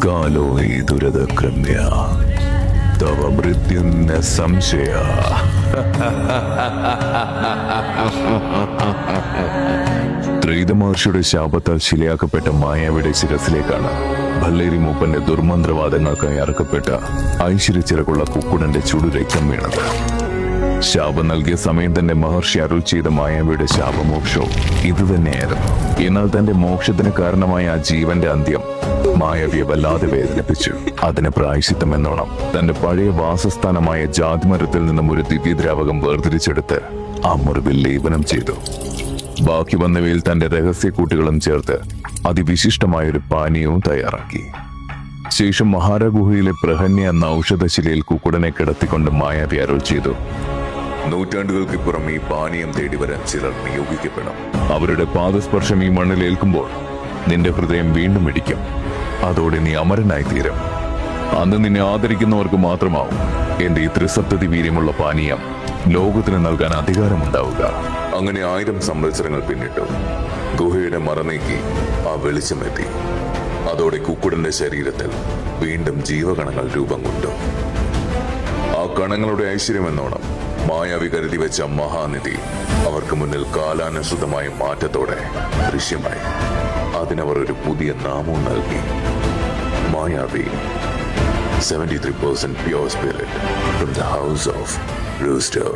കാലോ ഹി ദുരിതകൃമ്യ തവ മൃത്യുന്ന സംശയ. ത്രിത മഹർഷിയുടെ ശാപത്താൽ ശിലയാക്കപ്പെട്ട മായാവിയുടെ ശിരസിലേക്കാണ് ഭല്ലേരി മൂപ്പന്റെ ദുർമന്ത്രവാദങ്ങൾക്കായി അറക്കപ്പെട്ട ഐശ്വര്യച്ചിറകുള്ള കുക്കുടന്റെ ചുടുരക്തം വീണത്. ശാപം നൽകിയ സമയം തന്നെ മഹർഷി അരുൾ ചെയ്ത മായാവിയുടെ ശാപമോക്ഷവും ഇതുതന്നെയായിരുന്നു. എന്നാൽ തന്റെ മോക്ഷത്തിന് കാരണമായ ആ ജീവന്റെ അന്ത്യം മായാവിയെ വല്ലാതെ വേദനിപ്പിച്ചു. അതിന് പ്രായശ്ചിത്തം എന്നോണം തന്റെ പഴയ വാസസ്ഥാനമായ ജാതിമരത്തിൽ നിന്നും ഒരു ദിവ്യദ്രാവകം വേർതിരിച്ചെടുത്ത് ആ മുറിവിൽ ലേപനം ചെയ്തു. ബാക്കി വന്നവയിൽ തന്റെ രഹസ്യക്കൂട്ടുകളും ചേർത്ത് അതിവിശിഷ്ടമായൊരു പാനീയവും തയ്യാറാക്കി. ശേഷം മഹാരഗുഹയിലെ പ്രഹന്യ എന്ന ഔഷധശിലയിൽ കുക്കുടനെ കിടത്തിക്കൊണ്ട് മായാവി അരുൾ ചെയ്തു, നൂറ്റാണ്ടുകൾക്കിപ്പുറം ഈ പാനീയം തേടി വരാൻ ചിലർ നിയോഗിക്കപ്പെടും. അവരുടെ പാദസ്പർശം ഈ മണ്ണിൽ ഏൽക്കുമ്പോൾ നിന്റെ ഹൃദയം വീണ്ടും ഇടിക്കും. അതോടെ നീ അമരനായി തീരും. അന്ന് നിന്നെ ആദരിക്കുന്നവർക്ക് മാത്രമാവും എന്റെ ഈ ത്രിസപ്തതി വീര്യമുള്ള പാനീയം ലോകത്തിന് നൽകാൻ അധികാരമുണ്ടാവുക. അങ്ങനെ 1000 സംവത്സരങ്ങൾ പിന്നിട്ടു. ഗുഹയുടെ മറനീക്കി ആ വെളിച്ചമെത്തി. അതോടെ കുക്കുടന്റെ ശരീരത്തിൽ വീണ്ടും ജീവകണങ്ങൾ രൂപം കൊണ്ടു. ആ കണങ്ങളുടെ ഐശ്വര്യമെന്നോണം മായാവി കരുതി വെച്ച മഹാനിധി അവർക്ക് മുന്നിൽ കാലാനുസൃതമായ മാറ്റത്തോടെ ദൃശ്യമായി. അതിനവർ ഒരു പുതിയ നാമവും നൽകി, മായാവി. 73% pure spirit from the house of Rooster.